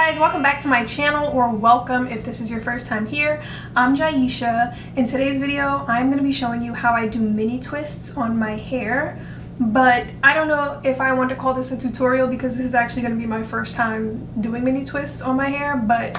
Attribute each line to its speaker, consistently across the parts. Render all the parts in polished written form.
Speaker 1: guys, welcome back to my channel, or welcome if this is your first time here. I'm Jaisha. In today's video, I'm going to be showing you how I do mini twists on my hair, but I don't know if I want to call this a tutorial because this is actually going to be my first time doing mini twists on my hair, but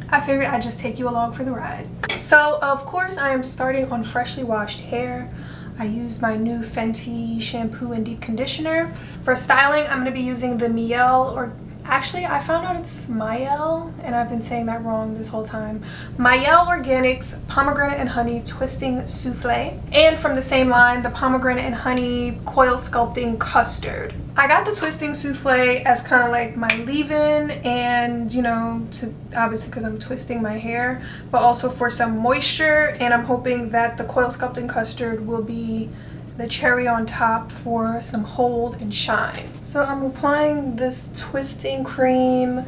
Speaker 1: I figured I'd just take you along for the ride. So of course I am starting on freshly washed hair. I used my new Fenty shampoo and deep conditioner. For styling, I'm going to be using the lmao, or actually I found out it's lmao and I've been saying that wrong this whole time. lmao Organics Pomegranate and Honey Twisting Souffle, and from the same line, the Pomegranate and Honey Coil Sculpting Custard. I got the Twisting Souffle as kind of like my leave-in, and you know, to obviously because I'm twisting my hair, but also for some moisture, and I'm hoping that the Coil Sculpting Custard will be the cherry on top for some hold and shine. So I'm applying this twisting cream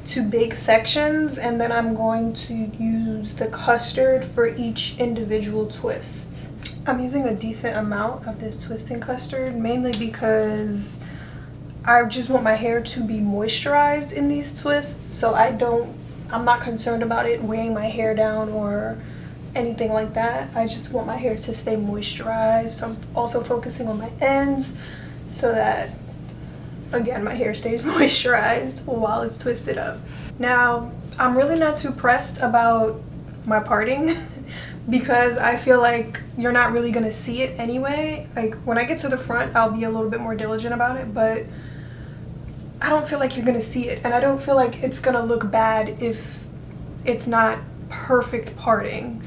Speaker 1: to big sections, and then I'm going to use the custard for each individual twist. I'm using a decent amount of this twisting custard, mainly because I just want my hair to be moisturized in these twists, so I'm not concerned about it weighing my hair down or anything like that. I just want my hair to stay moisturized, so I'm also focusing on my ends so that, again, my hair stays moisturized while it's twisted up. Now, I'm really not too pressed about my parting because I feel like you're not really gonna see it anyway. Like when I get to the front, I'll be a little bit more diligent about it, but I don't feel like you're gonna see it, and I don't feel like it's gonna look bad if it's not perfect parting.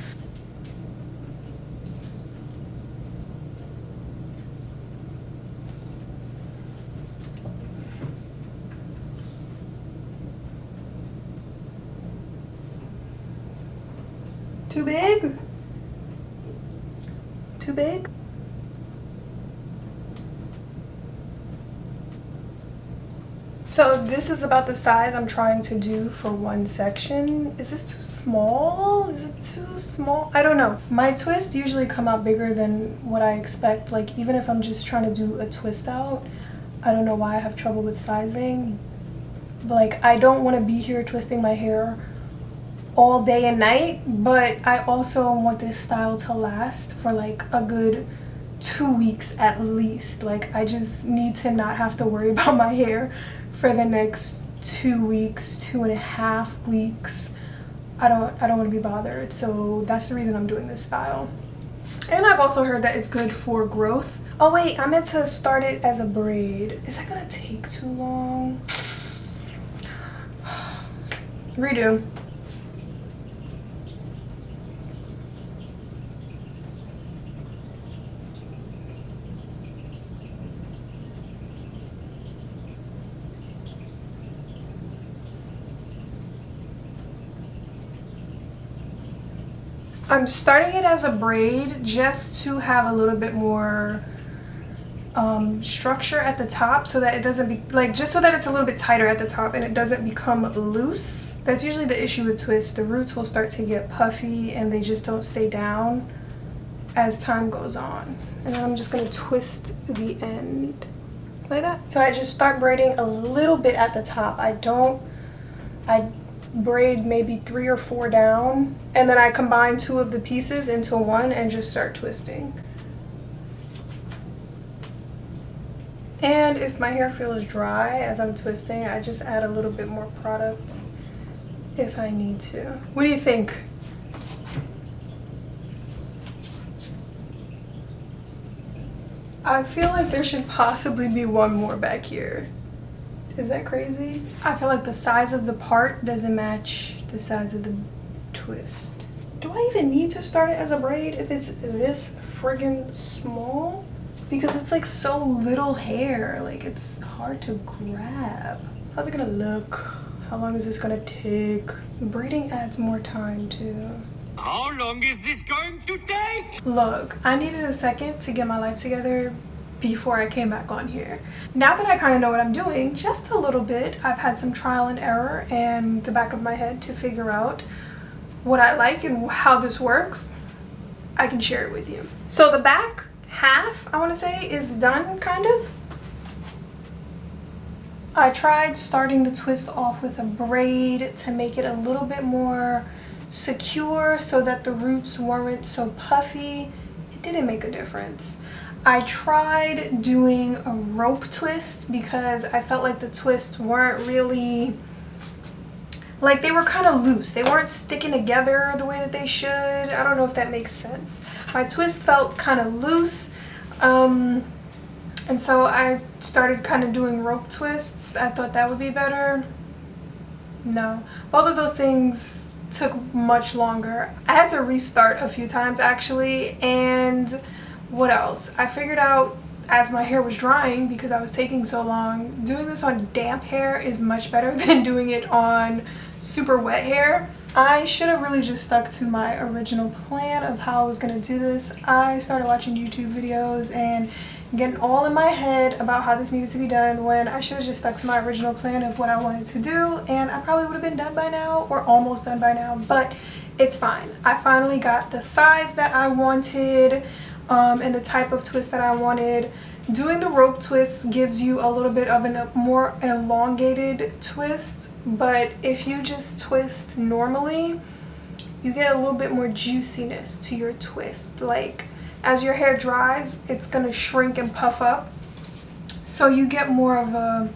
Speaker 1: Too big? Too big? So this is about the size I'm trying to do for one section. Is this too small? Is it too small? I don't know. My twists usually come out bigger than what I expect. Like even if I'm just trying to do a twist out, I don't know why I have trouble with sizing. Like I don't want to be here twisting my hair all day and night, but I also want this style to last for like a good 2 weeks at least. Like I just need to not have to worry about my hair for the next 2 weeks, 2.5 weeks. I don't want to be bothered, so that's the reason I'm doing this style. And I've also heard that it's good for growth. Oh wait, I meant to start it as a braid. Is that gonna take too long? Redo. I'm starting it as a braid just to have a little bit more structure at the top, so that it doesn't be like, just so that it's a little bit tighter at the top and it doesn't become loose. That's usually the issue with twists. The roots will start to get puffy and they just don't stay down as time goes on. And then I'm just going to twist the end like that. So I just start braiding a little bit at the top. I braid maybe 3 or 4 down, and then I combine 2 of the pieces into one and just start twisting. And if my hair feels dry as I'm twisting, I just add a little bit more product if I need to. What do you think? I feel like there should possibly be one more back here. Is that crazy? I feel like the size of the part doesn't match the size of the twist. Do I even need to start it as a braid if it's this friggin' small? Because it's like so little hair, like it's hard to grab. How's it gonna look? How long is this gonna take? Braiding adds more time too.
Speaker 2: How long is this going to take?
Speaker 1: Look, I needed a second to get my life together before I came back on here. Now that I kind of know what I'm doing, just a little bit, I've had some trial and error in the back of my head to figure out what I like and how this works. I can share it with you. So the back half, I want to say, is done kind of. I tried starting the twist off with a braid to make it a little bit more secure so that the roots weren't so puffy. It didn't make a difference. I tried doing a rope twist because I felt like the twists weren't really, like, they were kind of loose. They weren't sticking together the way that they should. I don't know if that makes sense. My twist felt kind of loose. And so I started kind of doing rope twists. I thought that would be better. No. Both of those things took much longer. I had to restart a few times actually. And what else? I figured out as my hair was drying, because I was taking so long, doing this on damp hair is much better than doing it on super wet hair. I should have really just stuck to my original plan of how I was going to do this. I started watching YouTube videos and getting all in my head about how this needed to be done when I should have just stuck to my original plan of what I wanted to do, and I probably would have been done by now or almost done by now, but it's fine. I finally got the size that I wanted and the type of twist that I wanted. Doing the rope twist gives you a little bit of a more elongated twist, but if you just twist normally, you get a little bit more juiciness to your twist. Like, as your hair dries, it's gonna shrink and puff up, so you get more of a,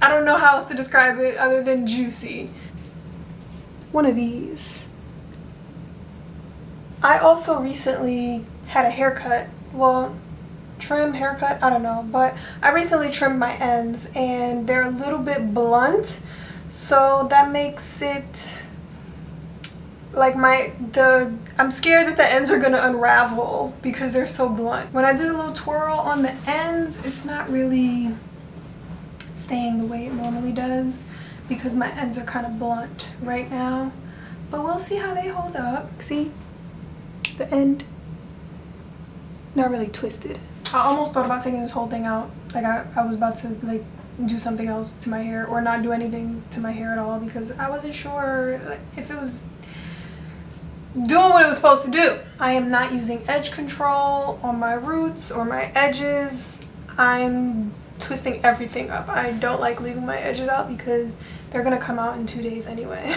Speaker 1: I don't know how else to describe it other than juicy. One of these. I also recently had a haircut, well, trim haircut, I don't know, but I recently trimmed my ends and they're a little bit blunt, so that makes it like I'm scared that the ends are gonna unravel because they're so blunt. When I do the little twirl on the ends, it's not really staying the way it normally does because my ends are kind of blunt right now, but we'll see how they hold up. See, the end not really twisted. I almost thought about taking this whole thing out. Like I was about to like do something else to my hair or not do anything to my hair at all because I wasn't sure if it was doing what it was supposed to do. I am not using edge control on my roots or my edges. I'm twisting everything up. I don't like leaving my edges out because they're gonna come out in 2 days anyway.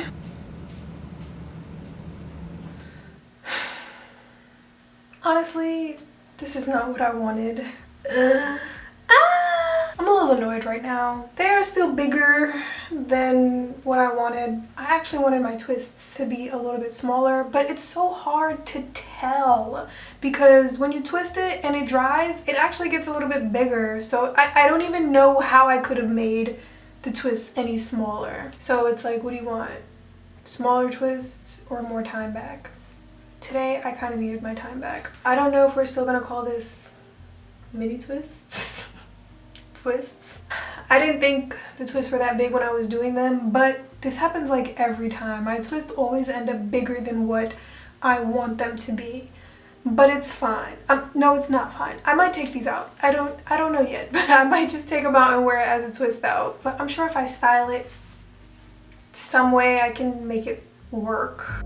Speaker 1: Honestly, this is not what I wanted. I'm a little annoyed right now. They are still bigger than what I wanted. I actually wanted my twists to be a little bit smaller, but it's so hard to tell because when you twist it and it dries, it actually gets a little bit bigger. So I don't even know how I could have made the twists any smaller. So it's like, what do you want? Smaller twists or more time back? Today, I kind of needed my time back. I don't know if we're still gonna call this mini twists. Twists. I didn't think the twists were that big when I was doing them, but this happens like every time. My twists always end up bigger than what I want them to be, but it's fine. No, it's not fine. I might take these out. I don't know yet, but I might just take them out and wear it as a twist out. But I'm sure if I style it some way, I can make it work.